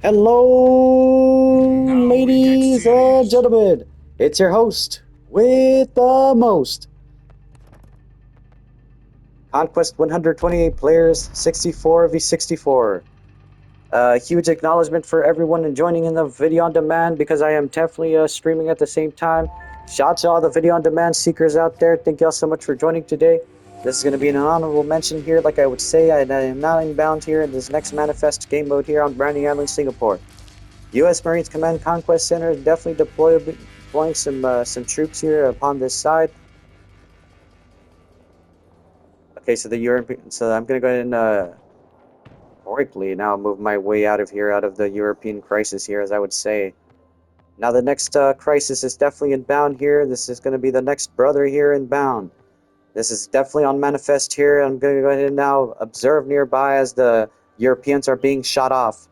Hello, ladies and gentlemen. It's your host with the most. Conquest 128 players, 64 v 64. Huge acknowledgement for everyone and joining in the video on demand because I am definitely streaming at the same time. Shout out to all the video on demand seekers out there. Thank y'all so much for joining today. This is going to be an honorable mention here, like I would say. I am now inbound here in this next manifest game mode here on Branding Island, Singapore. U.S. Marines Command Conquest Center definitely deploying some troops here upon this side. Okay, so the European. So I'm gonna go ahead and quickly now move my way out of here, out of the European crisis here, as I would say. Now the next crisis is definitely inbound here. This is going to be the next brother here inbound. This is definitely on manifest here. I'm going to go ahead and now observe nearby as the Europeans are being shot off.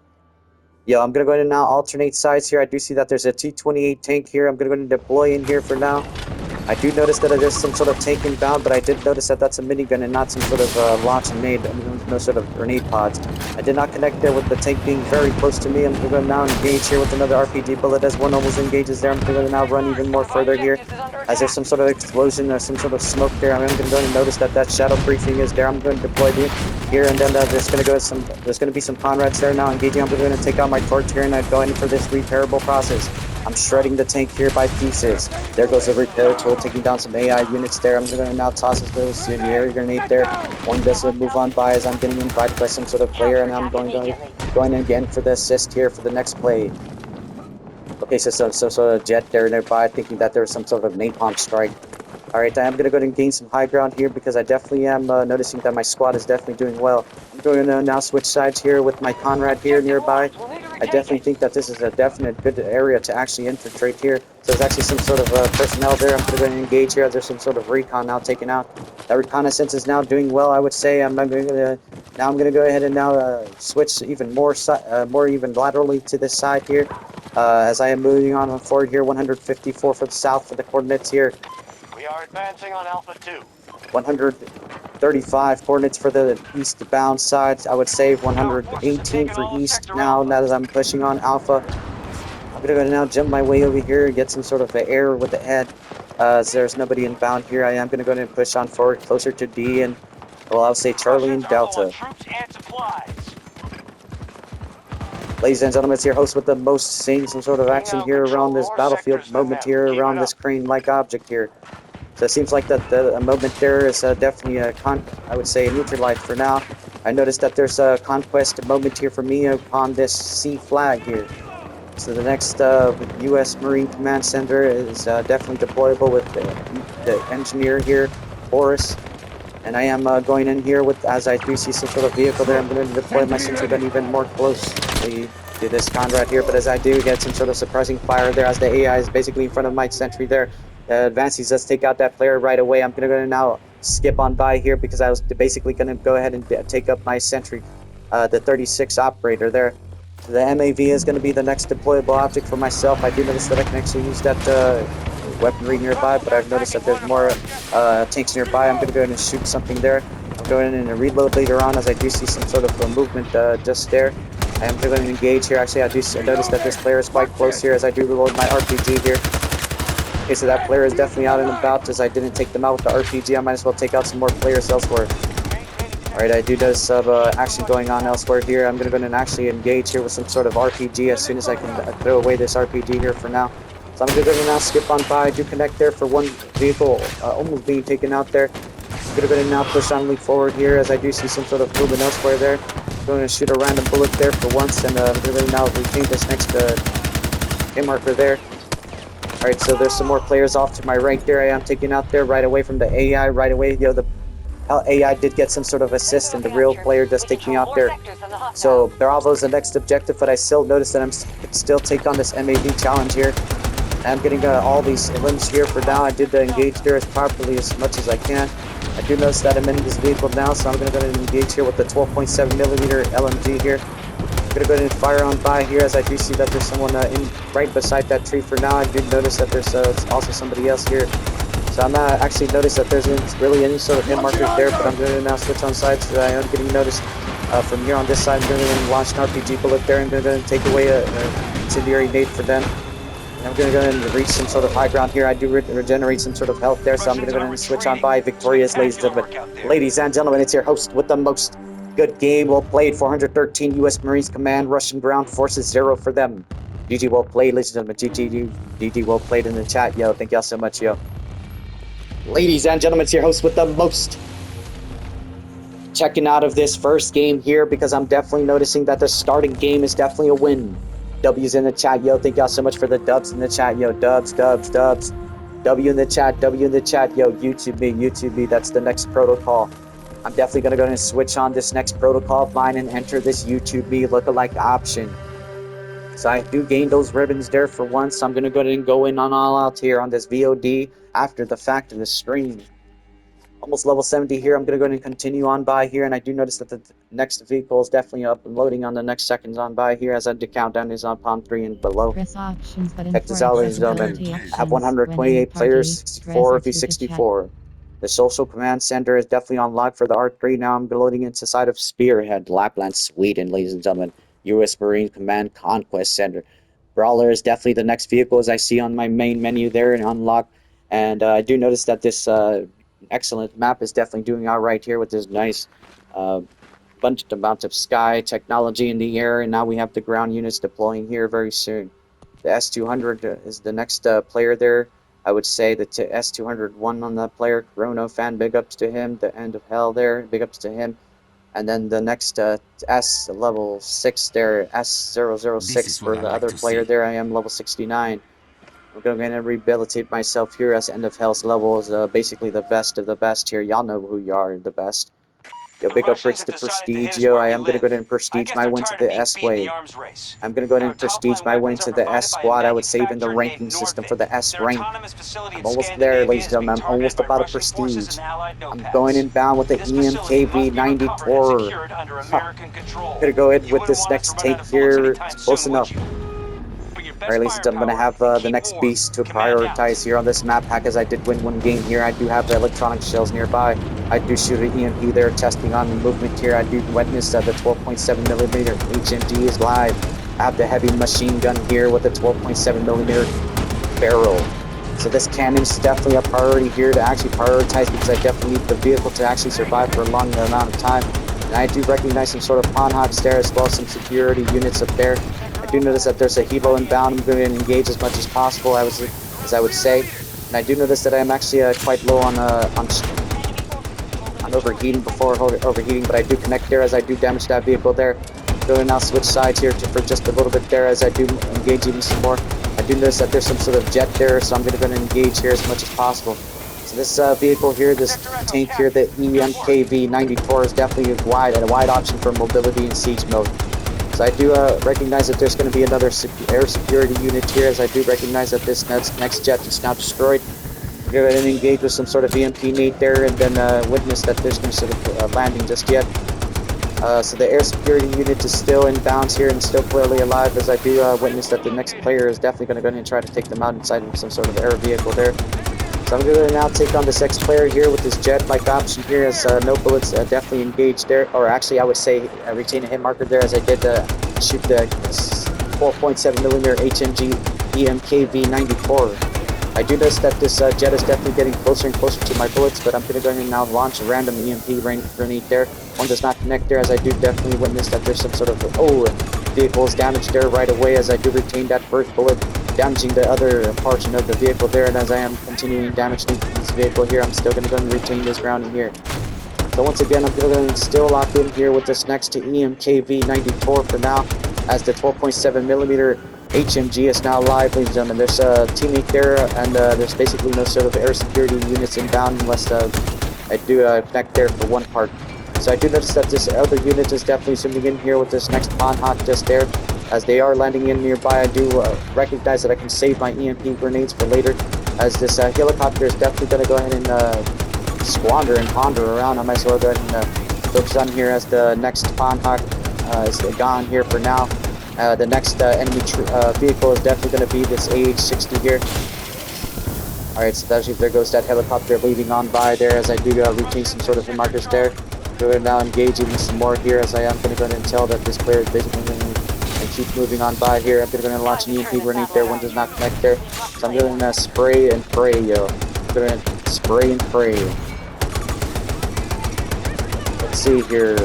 Yo, I'm going to go ahead and now alternate sides here. I do see that there's a T-28 tank here. I'm going to go ahead and deploy in here for now. I do notice that there's some sort of tank inbound, but I did notice that that's a minigun and not some sort of launch and nade, no sort of grenade pods. I did not connect there with the tank being very close to me. I'm going to now engage here with another RPG bullet as one almost engages there. I'm going to now run even more further here as there's some sort of explosion or some sort of smoke there. I'm going to go and notice that that shadow briefing is there. I'm going to deploy here and then there's going to be some Conrads there now engaging. I'm going to take out my torch here and I'm going for this repairable process. I'm shredding the tank here by pieces. There goes the repair tool, taking down some AI units there. I'm going to now toss this incendiary grenade there. One does move on by as I'm getting invited by some sort of player, and I'm going again for the assist here for the next play. Okay, so some sort of jet there nearby, thinking that there's some sort of napalm strike. Alright, I am going to go ahead and gain some high ground here because I definitely am noticing that my squad is definitely doing well. I'm going to now switch sides here with my Conrad here nearby. I definitely think that this is a definite good area to actually infiltrate here. So there's actually some sort of personnel there. I'm going to go ahead and engage here. There's some sort of recon now taken out. That reconnaissance is now doing well, I would say. I'm going to go ahead and now switch even more even laterally to this side here. As I am moving on forward here, 154 for the south for the coordinates here. We are advancing on Alpha 2. 135 coordinates for the eastbound side. I would say 118 for east now as I'm pushing on Alpha. I'm going to now jump my way over here and get some sort of air with the head. As there's nobody inbound here, I am going to go ahead and push on forward closer to D and, well, I'll say Charlie and Delta. Ladies and gentlemen, it's your host with the most, seeing some sort of action here around this battlefield moment here, around this crane-like object here. So it seems like that the moment there is definitely I would say neutralized for now. I noticed that there's a conquest moment here for me upon this C flag here. So the next U.S. Marine Command Center is definitely deployable with the engineer here, Boris. And I am going in here with, as I do see some sort of vehicle there, I'm going to deploy my sentry gun even more closely to this Conrad here. But as I do get some sort of suppressing fire there, as the AI is basically in front of my sentry there, advances, let's take out that player right away. I'm going to now skip on by here because I was basically going to go ahead and take up my sentry, the 36 operator there. So the MAV is going to be the next deployable object for myself. I do notice that I can actually use that weaponry nearby, but I've noticed that there's more tanks nearby. I'm going to go ahead and shoot something there. I'm going in and reload later on as I do see some sort of movement just there. I am going to engage here. Actually, I notice that this player is quite close here as I do reload my RPG here. Okay, so that player is definitely out and about as I didn't take them out with the RPG. I might as well take out some more players elsewhere. Alright, I do notice some action going on elsewhere here. I'm going to go and actually engage here with some sort of RPG as soon as I can throw away this RPG here for now. So I'm going to go and now skip on by. I do connect there for one vehicle almost being taken out there. I'm going to go and now push on forward here as I do see some sort of movement elsewhere there. I'm going to shoot a random bullet there for once, and I'm going to now retain this next hit marker there. Alright, so there's some more players off to my right there. I am taking out there right away from the AI right away. You know, the AI did get some sort of assist, and the real player does take me out there. So Bravo's the next objective, but I still notice that I'm still take on this MAV challenge here. I'm getting all these limbs here for now. I did engage there as properly as much as I can. I do notice that I'm in this vehicle now, so I'm going to go ahead and engage here with the 12.7mm LMG here. I'm going to go ahead and fire on by here as I do see that there's someone right beside that tree for now. I did notice that there's also somebody else here. So I'm not actually noticed that there's really any sort of hit markers there, but I'm going to now switch on sides so that I am getting noticed. From here on this side, I'm going to launch an RPG bullet there. I'm going to take away a incendiary nade for them. And I'm going to go ahead and reach some sort of high ground here. I do regenerate some sort of health there, so I'm going to go ahead and switch on by victorious, ladies and gentlemen. Ladies and gentlemen, it's your host with the most. Good game, well played. 413 U.S. Marines Command, Russian Ground Forces 0 for them. GG, well played, ladies and gentlemen. GG, well played in the chat, yo. Thank y'all so much, yo. Ladies and gentlemen, it's your host with the most. Checking out of this first game here because I'm definitely noticing that the starting game is definitely a win. W's in the chat, yo. Thank y'all so much for the dubs in the chat, yo. Dubs. W in the chat, yo. YouTube me. That's the next protocol. I'm definitely going to go ahead and switch on this next protocol of mine and enter this YouTube me lookalike option. So I do gain those ribbons there for once. So I'm going to go ahead and go in on all out here on this VOD after the fact of the stream. Almost level 70 here. I'm going to go ahead and continue on by here. And I do notice that the next vehicle is definitely uploading on the next seconds on by here as the countdown is on palm 3 and below. Press options button Check this out, ladies and gentlemen. I have 128 players, 64 v64. The social command center is definitely unlocked for the R3. Now I'm loading into side of Spearhead, Lapland, Sweden, ladies and gentlemen. U.S. Marine Command Conquest Center. Brawler is definitely the next vehicle as I see on my main menu there and unlock. And I do notice that this excellent map is definitely doing all right here with this nice bunch amount of sky technology in the air. And now we have the ground units deploying here very soon. The S200 is the next player there. I would say the S201 on the player. Chrono fan, big ups to him. The end of hell there, big ups to him. And then the next S level 6 there, S006 for the other player there. I am level 69. I'm going to rehabilitate myself here as end of hell's level is basically the best of the best here. Y'all know who you are, the best. Yo, big up Bricks to Prestige, yo. I am going to go ahead and prestige my win to the S-Wave. I'm going to go ahead and prestige my way into the S squad. I would say even the ranking system for the S rank. I'm almost there, ladies and gentlemen. I'm almost about to prestige. I'm going inbound with the EMKV 94. I'm going to go ahead with this next take here. It's close enough. Alright, ladies and gentlemen, I'm going to have the next beast to prioritize here on this map pack as I did win one game here. I do have the electronic shells nearby. I do shoot an EMP there, testing on the movement here. I do witness that the 12.7mm HMG is live. I have the heavy machine gun here with the 12.7mm barrel. So this cannon is definitely a priority here to actually prioritize because I definitely need the vehicle to actually survive for a long amount of time. And I do recognize some sort of pawn hogs there as well as some superiority units up there. I do notice that there's a helo inbound. I'm going to engage as much as possible, as I would say. And I do notice that I'm actually quite low on overheating before overheating, but I do connect there as I do damage that vehicle there. Going to now switch sides here for just a little bit there as I do engage even some more. I do notice that there's some sort of jet there, so I'm going to engage here as much as possible. So this vehicle here, this tank here, the EMKV 94 is definitely a wide option for mobility in siege mode. So I do recognize that there's going to be another air security unit here, as I do recognize that this next jet is now destroyed. I'm going to engage with some sort of EMP nade there, and then witness that there's no sort of landing just yet. So the air security unit is still in bounds here and still clearly alive, as I do witness that the next player is definitely going to go ahead and try to take them out inside of some sort of air vehicle there. So I'm going to now take on this X-player here with this jet-like option here as no bullets definitely engaged there. Or actually, I would say retain a hit marker there as I did shoot the 12.7mm HMG EMKV 94. I do notice that this jet is definitely getting closer and closer to my bullets, but I'm going to go ahead and now launch a random EMP grenade there. One does not connect there, as I do definitely witness that there's some sort of vehicle is damaged there right away, as I do retain that first bullet, damaging the other portion of the vehicle there. And as I am continuing damaging this vehicle here, I'm still going to go and retain this ground in here. So once again, I'm going to still lock in here with this next to EMKV 94 for now, as the 12.7mm HMG is now live, ladies and gentlemen. There's a teammate there, and there's basically no sort of air security units inbound unless I do connect there for one part. So I do notice that this other unit is definitely zooming in here with this next pawn hawk just there. As they are landing in nearby, I do recognize that I can save my EMP grenades for later, as this helicopter is definitely going to go ahead and squander and ponder around. I might as well go ahead and focus on here as the next pawn hawk is gone here for now. The next enemy vehicle is definitely going to be this AH-60 here. Alright, so there goes that helicopter leaving on by there, as I do retain some sort of markers there. Go ahead now engage even some more here as I am going to go ahead and tell that this player is basically going to keep moving on by here. I'm going to go ahead and launch an EMP grenade there. One does not connect there. So I'm going to spray and pray, yo. I'm going to spray and pray. Let's see here.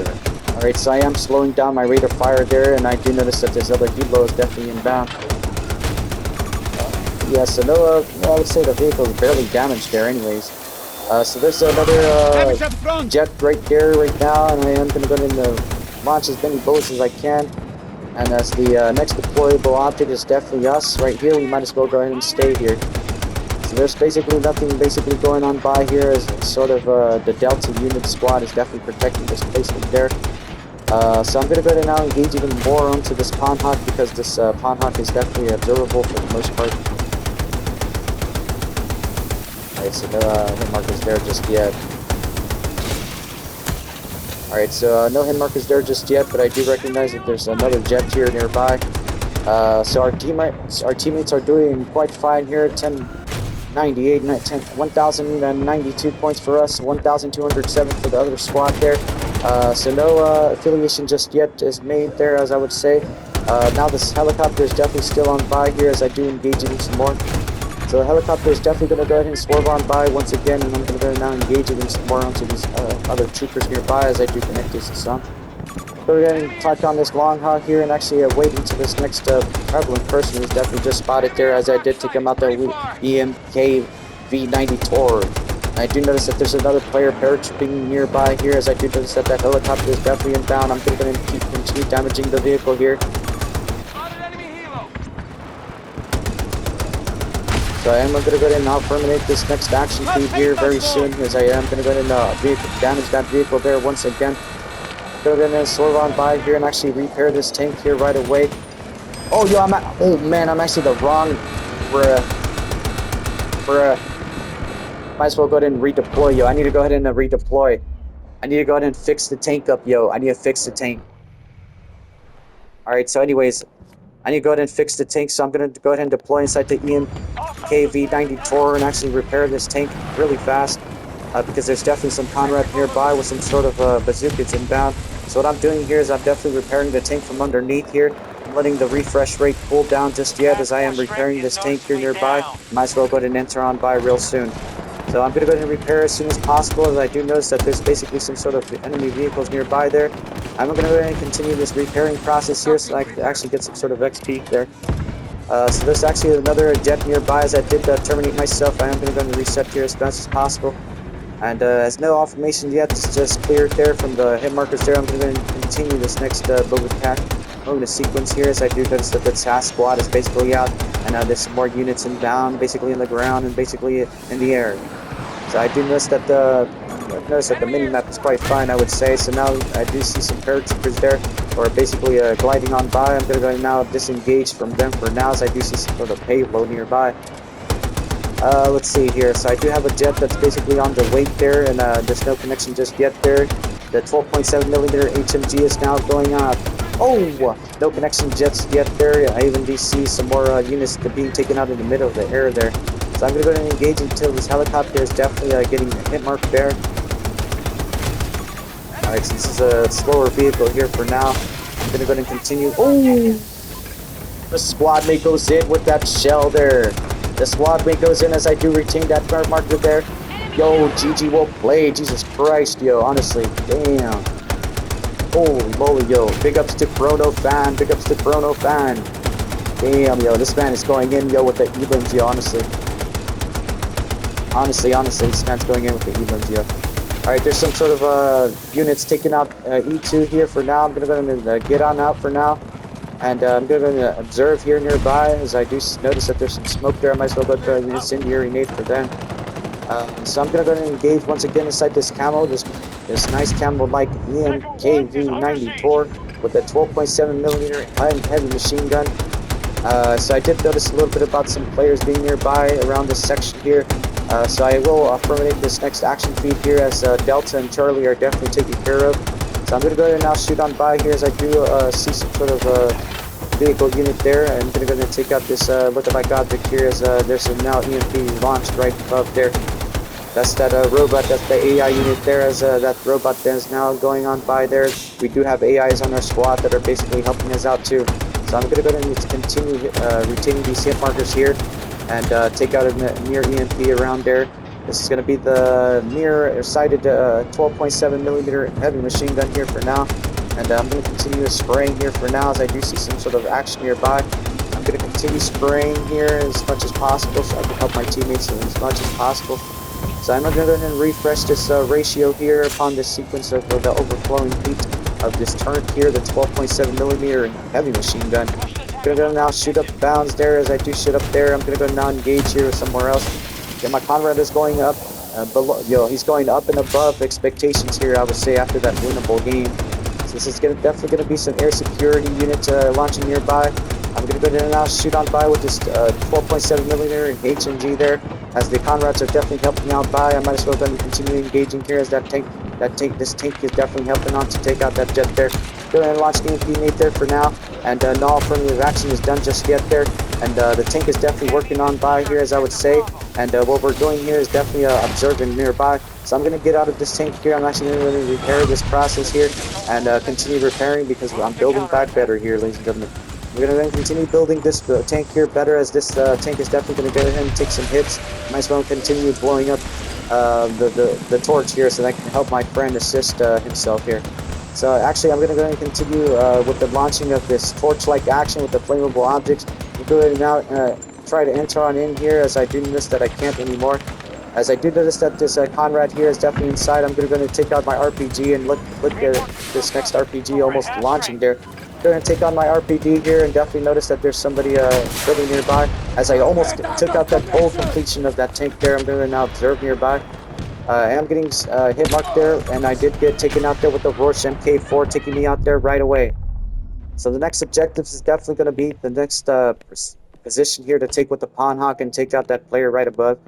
Alright, so I am slowing down my rate of fire there, and I do notice that this other helo is definitely inbound. Yeah, so no, I would say the vehicle is barely damaged there anyways. So there's another jet right there right now, and I am going to go ahead and launch as many bullets as I can. And as the next deployable object is definitely us right here, we might as well go ahead and stay here. So there's basically nothing going on by here, as sort of the Delta unit squad is definitely protecting this placement there. So I'm going to go ahead and now engage even more onto this Pawn Hawk, because this Pawn Hawk is definitely observable for the most part. Alright, so no hit markers there just yet. Alright, so no hit markers there just yet, but I do recognize that there's another jet here nearby. So our teammates are doing quite fine here. 1,092 points for us, 1,207 for the other squad there. So no affiliation just yet is made there, as I would say. Now this helicopter is definitely still on by here as I do engage in some more. So the helicopter is definitely going to go ahead and swerve on by once again, and I'm going to go ahead and now engage even some more onto these other troopers nearby as I do connect this to some. Go ahead and touch on this long haul here and actually wait until this next prevalent person who's definitely just spotted there, as I did take him out the EMK V90 Tor. I do notice that there's another player paratrooping nearby here, as I do notice that that helicopter is definitely inbound. I'm going to continue damaging the vehicle here. So I am going to go ahead and now terminate this next action feed here very soon, as I am going to go ahead and damage that vehicle there once again. Go ahead and swerve on by here and actually repair this tank here right away. Oh, yo, oh man, I'm actually the wrong, might as well go ahead and redeploy, yo. I need to go ahead and redeploy. I need to go ahead and fix the tank up, yo. I need to fix the tank. Alright, so anyways, I need to go ahead and fix the tank, so I'm going to go ahead and deploy inside the EMK V90 Tor and actually repair this tank really fast. Because there's definitely some Conrad nearby with some sort of bazookas inbound. So what I'm doing here is I'm definitely repairing the tank from underneath here. I'm letting the refresh rate cool down just yet as I am repairing this tank here nearby. Might as well go ahead and enter on by real soon. So I'm going to go ahead and repair as soon as possible, as I do notice that there's basically some sort of enemy vehicles nearby there. I'm going to go ahead and continue this repairing process here so I can actually get some sort of XP there. So there's actually another jet nearby, as I did terminate myself. I am going to go ahead and reset here as fast as possible. And as no information yet, it's just cleared there from the hit markers there. I'm going to continue this next moment sequence here, as I do notice that the task squad is basically out, and there's some more units inbound, basically in the ground and basically in the air. So I do notice that the mini-map is quite fine, I would say. So now I do see some paratroopers there, or basically gliding on by. I'm going to go now disengage from them for now, as I do see some sort of payload nearby. Let's see here. So I do have a jet that's basically on the wait there, and there's no connection just yet there. The 12.7mm HMG is now going up. Oh, no connection just yet there. I even do see some more units being taken out in the middle of the air there. So I'm going to go ahead and engage until this helicopter is definitely getting a hit mark there. Alright, so this is a slower vehicle here for now. I'm going to go ahead and continue. Oh! The squad mate goes in with that shell there. The squad mate goes in as I do retain that guard marker there. Yo, GG, well played. Jesus Christ, yo, honestly. Damn. Holy moly, yo. Big ups to Chrono Fan. Big ups to Chrono Fan. Damn, yo, this man is going in, yo, with the elims, yo, honestly. Honestly, this man's going in with the elims, yo. Alright, there's some sort of units taking out E2 here for now. I'm going to go and get on out for now. And I'm going to observe here nearby, as I do notice that there's some smoke there. I might as well go to an incendiary nade for them. So I'm going to go and engage once again inside this camo, this nice camo like EMK V90 Tor with a 12.7mm heavy machine gun. So I did notice a little bit about some players being nearby around this section here. So I will terminate this next action feed here, as Delta and Charlie are definitely taken care of. So I'm going to go ahead and now shoot on by here, as I do see some sort of vehicle unit there. I'm going to go ahead and take out this lookalike object here, as there's a now EMP launched right above there. That's that robot, that's the AI unit there, as that robot that is now going on by there. We do have AIs on our squad that are basically helping us out too. So I'm going to go ahead and continue retaining these hit markers here and take out a near EMP around there. This is going to be the near sighted 12.7 millimeter heavy machine gun here for now. And I'm going to continue spraying here for now as I do see some sort of action nearby. I'm going to continue spraying here as much as possible so I can help my teammates as much as possible. So I'm going to go ahead and refresh this ratio here upon this sequence of the overflowing heat of this turret here, the 12.7 millimeter heavy machine gun. I'm going to go now shoot up bounds there as I do shoot up there. I'm going to go now engage here somewhere else. Okay, my comrade is going up below, he's going up and above expectations here, I would say, after that winnable game. So this is definitely going to be some air security unit launching nearby. I'm going to go ahead and now shoot on by with this 12.7 millimeter and HMG there. As the Conrads are definitely helping out by, I might as well go and continue engaging here as this tank is definitely helping on to take out that jet there. Go ahead and launch the EMP nade there for now, and no affirmative action is done just yet there. And the tank is definitely working on by here, as I would say. And what we're doing here is definitely observing nearby. So I'm going to get out of this tank here. I'm actually going to repair this process here and continue repairing because I'm building back better here, ladies and gentlemen. We're going to continue building this tank here better, as this tank is definitely going to go ahead and take some hits. Might as well continue blowing up the torch here so that I can help my friend assist himself here. So actually I'm going to go ahead and continue with the launching of this torch-like action with the flammable objects. We'll go ahead and now try to enter on in here, as I do notice that I can't anymore. As I do notice that this Conrad here is definitely inside, I'm going to take out my RPG and look at this next RPG almost launching there. Going to take on my RPG here and definitely notice that there's somebody building nearby. As I almost took out that whole completion of that tank there, I'm going to now observe nearby. I am getting hit marked there, and I did get taken out there with the Boris MK4 taking me out there right away. So the next objective is definitely going to be the next position here to take with the Pawn Hawk and take out that player right above.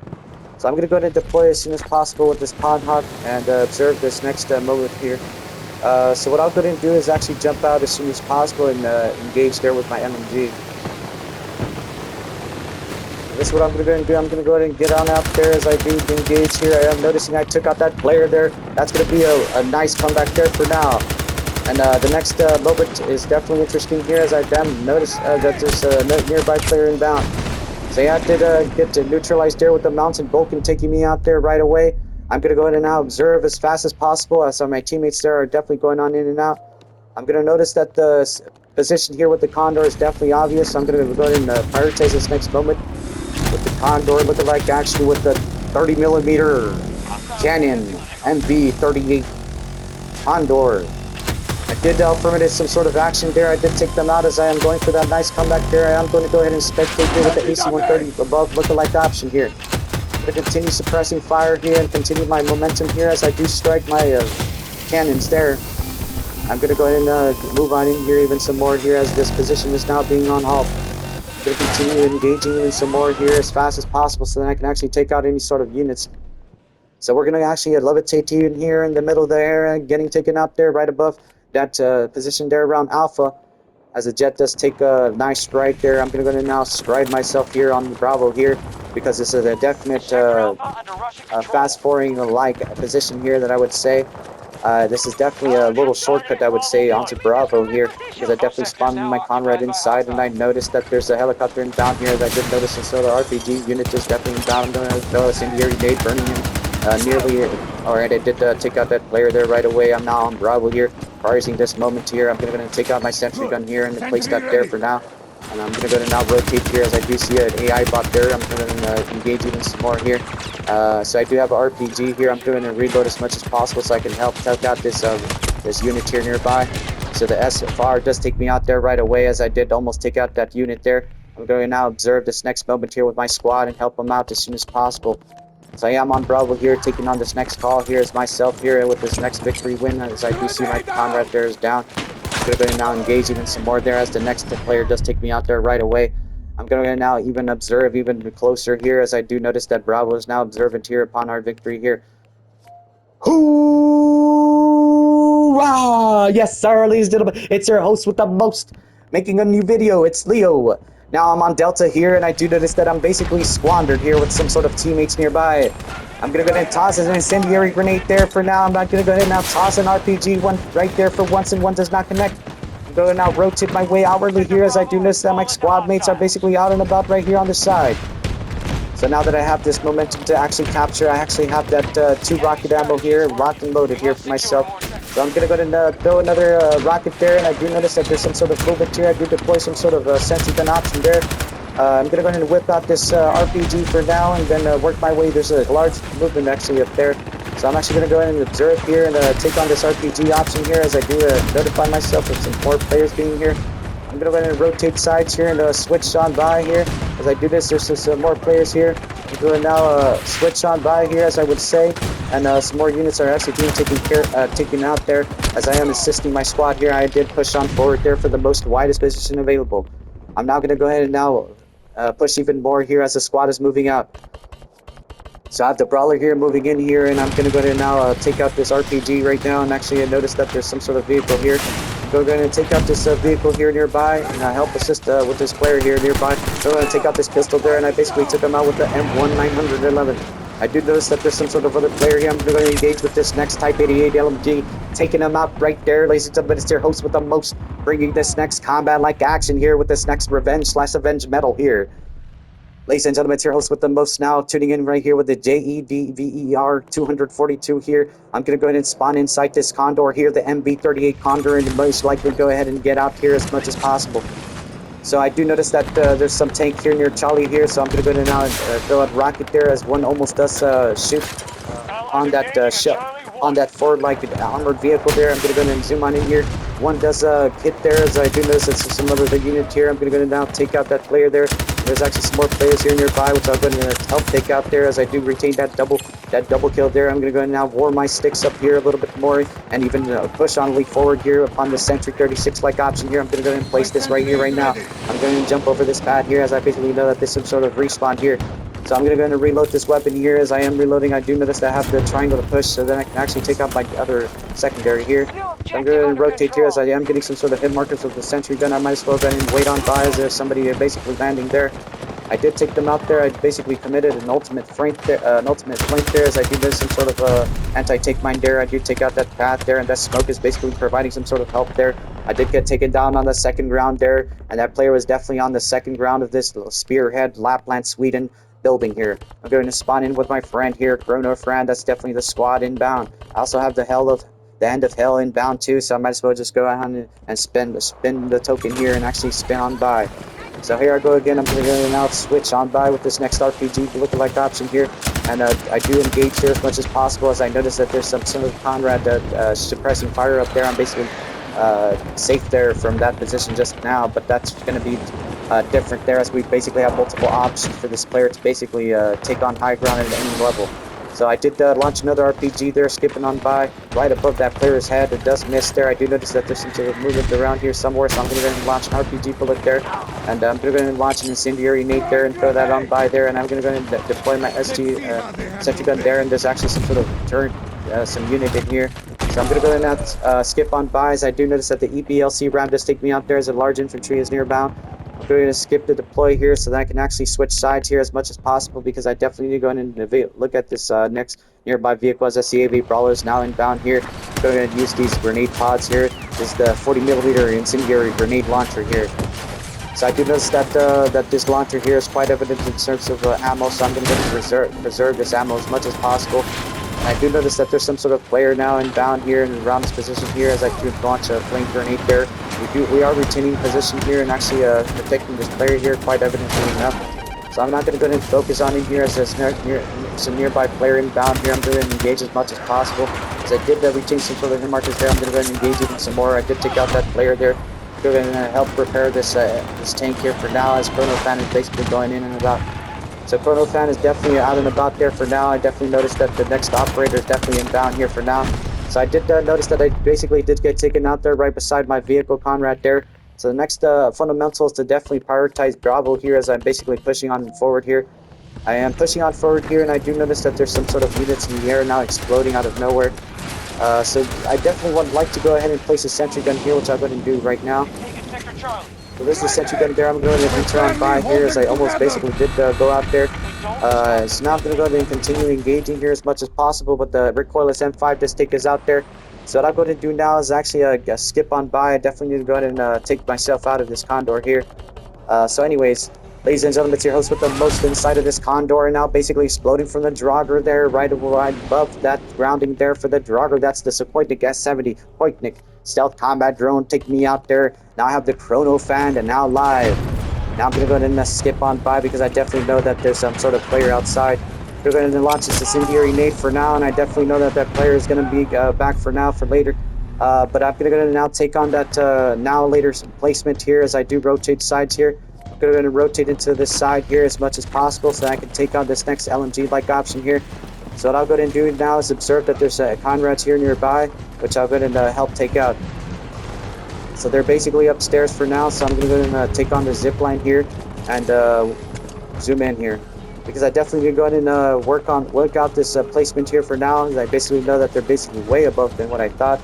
So I'm going to go ahead and deploy as soon as possible with this Pawn Hawk and observe this next moment here. So what I'll go ahead and do is actually jump out as soon as possible and engage there with my MMG. This is what I'm going to go ahead and do. I'm going to go ahead and get on out there as I do engage here. I am noticing I took out that player there. That's going to be a nice comeback there for now. And the next moment is definitely interesting here, as I notice that there's a nearby player inbound. So yeah, I did get neutralized there with the mountain Vulcan taking me out there right away. I'm going to go ahead and now observe as fast as possible, as my teammates there are definitely going on in and out. I'm going to notice that the position here with the Condor is definitely obvious, so I'm going to go ahead and prioritize this next moment with the Condor looking like actually with the 30mm Canon MV38 Condor. I did affirmative some sort of action there. I did take them out as I am going for that nice comeback there. I am going to go ahead and spectate here with the AC-130 above lookalike option here. I'm going to continue suppressing fire here and continue my momentum here as I do strike my cannons there. I'm going to go ahead and move on in here even some more here, as this position is now being on halt. I'm going to continue engaging even some more here as fast as possible so that I can actually take out any sort of units. So we're going to actually levitate in here in the middle of the air, getting taken out there right above that position there around Alpha. As the jet does take a nice strike there, I'm going to go now stride myself here on Bravo here, because this is a definite fast-forwarding like position here that I would say. This is definitely a little shortcut, I would say, onto Bravo here, because I definitely spawned my comrade inside, and I noticed that there's a helicopter inbound here that I did notice, and so the RPG unit is definitely inbound. I'm going to throw a incendiary grenade burning him nearly. Alright, I did take out that player there right away. I'm now on Bravo here, prioritizing this moment here. I'm going to take out my sentry gun here and place that there for now. And I'm going to now rotate here as I do see an AI bot there. I'm going to engage even some more here. So I do have an RPG here. I'm going to reload as much as possible so I can help take out this unit here nearby. So the SFR does take me out there right away, as I did almost take out that unit there. I'm going to now observe this next moment here with my squad and help them out as soon as possible. So I am on Bravo here, taking on this next call here as myself here with this next victory win, as I do see my comrade there is down. I'm going to now engage even some more there, as the next player does take me out there right away. I'm going to now even observe even closer here, as I do notice that Bravo is now observant here upon our victory here. Hoorah! Yes, sir, ladies and gentlemen, it's your host with the most, making a new video. It's Leo. Now I'm on Delta here, and I do notice that I'm basically squandered here with some sort of teammates nearby. I'm gonna go ahead and toss an incendiary grenade there for now. I'm not gonna go ahead and now toss an RPG one right there for once, and one does not connect. I'm going to now rotate my way outwardly here as I do notice that my squad mates are basically out and about right here on the side. So now that I have this momentum to actually capture, I actually have that 2 rocket ammo here, locked and loaded here for myself. So I'm going to go ahead and throw another rocket there, and I do notice that there's some sort of movement here. I do deploy some sort of sentry gun option there. I'm going to go ahead and whip out this RPG for now, and then work my way. There's a large movement actually up there. So I'm actually going to go ahead and observe here and take on this RPG option here as I do notify myself of some more players being here. I'm going to go ahead and rotate sides here and switch on by here. As I do this, there's some more players here. I'm going to now switch on by here, as I would say. And some more units are actually being taken out there. As I am assisting my squad here, I did push on forward there for the most widest position available. I'm now going to go ahead and now push even more here as the squad is moving out. So I have the brawler here moving in here, and I'm going to go ahead and now take out this RPG right now. And actually I noticed that there's some sort of vehicle here. Go ahead and take out this vehicle here nearby, and help assist with this player here nearby. Go ahead and take out this pistol there, and I basically took him out with the M1911. I do notice that there's some sort of other player here. I'm going to engage with this next Type 88 LMG, taking him out right there. Ladies and gentlemen, it's your host with the most, bringing this next combat-like action here with this next revenge/avenge medal here. Ladies and gentlemen, it's your host with the most now, tuning in right here with the JEDVER 242 here. I'm going to go ahead and spawn inside this Condor here, the MB38 Condor, and most likely go ahead and get out here as much as possible. So I do notice that there's some tank here near Charlie here, so I'm going to go ahead and now throw a rocket there as one almost does shoot on that on that Ford-like armored vehicle there. I'm going to go ahead and zoom on in here. One does hit there, as I do notice it's some other unit here. I'm going to go ahead and now take out that player there. There's actually some more players here nearby, which I'll go ahead and help take out there as I do retain that double kill there. I'm going to go ahead and now warm my sticks up here a little bit more and even push on leap forward here upon the Sentry 36-like option here. I'm going to go ahead and place this right here, right now. I'm going to jump over this pad here as I basically know that there's some sort of respawn here. So I'm going to go ahead and reload this weapon here. As I am reloading, I do notice that I have the triangle to push, so then I can actually take out my other secondary here. So I'm going to rotate here as I am getting some sort of hit markers with the sentry gun. I might as well go ahead and wait on by as there's somebody basically landing there. I did take them out there. I basically committed an ultimate flank there, as I do there's some sort of anti-take mine there. I do take out that path there, and that smoke is basically providing some sort of help there. I did get taken down on the second round there, and that player was definitely on the second round of this little Spearhead Lapland, Sweden building here. I'm going to spawn in with my friend here, Chrono Friend. That's definitely the squad inbound. I also have the end of hell inbound too, so I might as well just go ahead and spin the token here and actually spin on by. So here I go again. I'm going to now switch on by with this next RPG lookalike option here, and I do engage here as much as possible as I notice that there's some sort of Conrad suppressing fire up there. I'm basically safe there from that position just now, but that's going to be different there as we basically have multiple options for this player to basically take on high ground at any level. So I did launch another RPG there, skipping on by right above that player's head. It does miss there. I do notice that there's some sort of movement around here somewhere, so I'm going to go ahead and launch an RPG bullet there. And I'm going to go ahead and launch an incendiary nade there and throw that on by there. And I'm going to go ahead and deploy my SG sentry gun there. And there's actually some sort of turret, some unit in here. So I'm going to go ahead and skip on by as I do notice that the EBLC round does take me out there as a large infantry is nearby. I'm going to skip the deploy here so that I can actually switch sides here as much as possible because I definitely need to go in and look at this next nearby vehicle as I see AV Brawlers now inbound here. I'm going to use these grenade pods here. This is the 40mm incendiary grenade launcher here. So I do notice that that this launcher here is quite evident in terms of ammo, so I'm going to preserve this ammo as much as possible. I do notice that there's some sort of player now inbound here and around this position here as I do launch a flame grenade there. We are retaining position here and actually protecting this player here quite evidently enough. So I'm not going to go ahead and focus on him here as there's some nearby player inbound here. I'm going to engage as much as possible. As I did retain some sort of hit markers there, I'm going to go ahead and engage even some more. I did take out that player there. Go ahead and help prepare this tank here for now as Chrono Fan is basically going in and about. So Chrono Fan is definitely out and about there for now. I definitely noticed that the next operator is definitely inbound here for now. So I did notice that I basically did get taken out there right beside my vehicle, Conrad there. So the next fundamental is to definitely prioritize Bravo here as I'm basically pushing on forward here. I am pushing on forward here and I do notice that there's some sort of units in the air now exploding out of nowhere. So I definitely would like to go ahead and place a sentry gun here, which I'm going to do right now. So this is sent you gun there. I'm going to enter on by here as I almost basically did go out there. So now I'm going to go ahead and continue engaging here as much as possible, but the recoilless M5 disc take is out there. So what I'm going to do now is actually skip on by. I definitely need to go ahead and take myself out of this condor here. So anyways, ladies and gentlemen, it's your host with the most inside of this condor, and now basically exploding from the Draugr there, right above that grounding there for the Draugr. That's the Sukhoi S-70 Poiknik stealth combat drone. Take me out there. Now I have the Chrono fan, and now live. Now I'm going to go ahead and skip on by because I definitely know that there's some sort of player outside. We're going to launch this incendiary nade for now, and I definitely know that that player is going to be back for now, for later. But I'm going to go ahead and now take on that now later placement here as I do rotate sides here. I'm going to rotate into this side here as much as possible so I can take on this next LMG-like option here. So what I'll go ahead and do now is observe that there's Conrads here nearby, which I'll go ahead and help take out. So they're basically upstairs for now, so I'm going to go ahead and take on the zip line here and zoom in here. Because I definitely need to go ahead and work out this placement here for now. I basically know that they're basically way above than what I thought.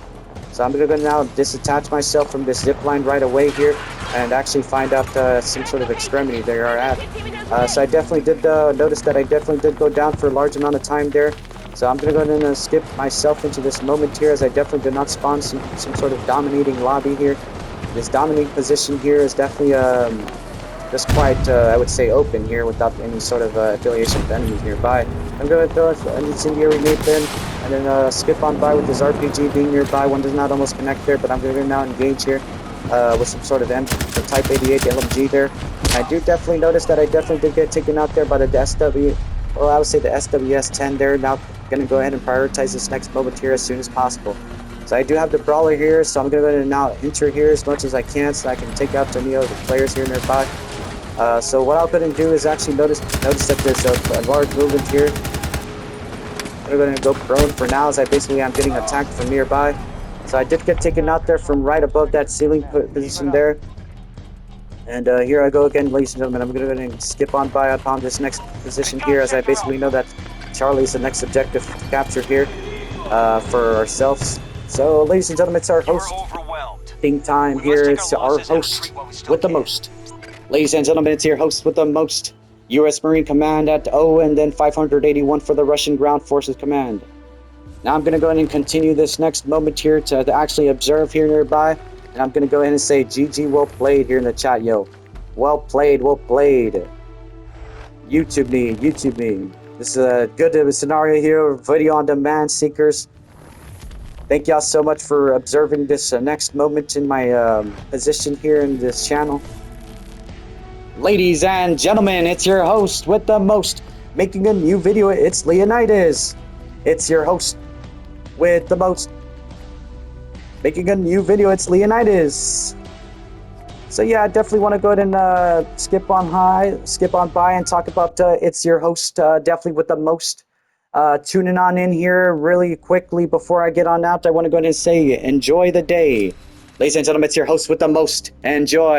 So I'm going to go now disattach myself from this zip line right away here and actually find out some sort of extremity they are at. So I definitely did notice that I definitely did go down for a large amount of time there. So I'm going to go ahead and skip myself into this moment here as I definitely did not spawn some sort of dominating lobby here. This dominating position here is definitely just quite, I would say, open here without any sort of affiliation with enemies nearby. I'm going to throw an incendiary nade then and then skip on by with this RPG being nearby. One does not almost connect there, but I'm going to now engage here with some sort of Type 88 LMG there. I do definitely notice that I definitely did get taken out there by the SW. Well, I would say the SWS-10 there. Now going to go ahead and prioritize this next moment here as soon as possible. So I do have the brawler here, so I'm going to go ahead and now enter here as much as I can so I can take out any of the players here nearby. So what I'll go ahead and do is actually notice that there's a large movement here. I'm going to go prone for now as I basically am getting attacked from nearby. So I did get taken out there from right above that ceiling position there. And here I go again, ladies and gentlemen. I'm going to go ahead and skip on by upon this next position here as I basically know that Charlie's the next objective to capture here for ourselves. So, ladies and gentlemen, it's our host. King time here. It's our host with the most. Ladies and gentlemen, it's your host with the most. U.S. Marine Command at O and then 581 for the Russian Ground Forces Command. Now I'm going to go ahead and continue this next moment here to actually observe here nearby. And I'm going to go ahead and say GG, well played here in the chat, yo. Well played, well played. YouTube me. This is a good scenario here, video on demand seekers. Thank y'all so much for observing this next moment in my position here in this channel. Ladies and gentlemen, it's your host with the most, making a new video. It's Leonidas. It's your host with the most, making a new video. It's Leonidas. So yeah, I definitely want to go ahead and skip on by and talk about it's your host, definitely with the most. Tuning on in here really quickly before I get on out. I want to go ahead and say enjoy the day. Ladies and gentlemen, it's your host with the most. Enjoy.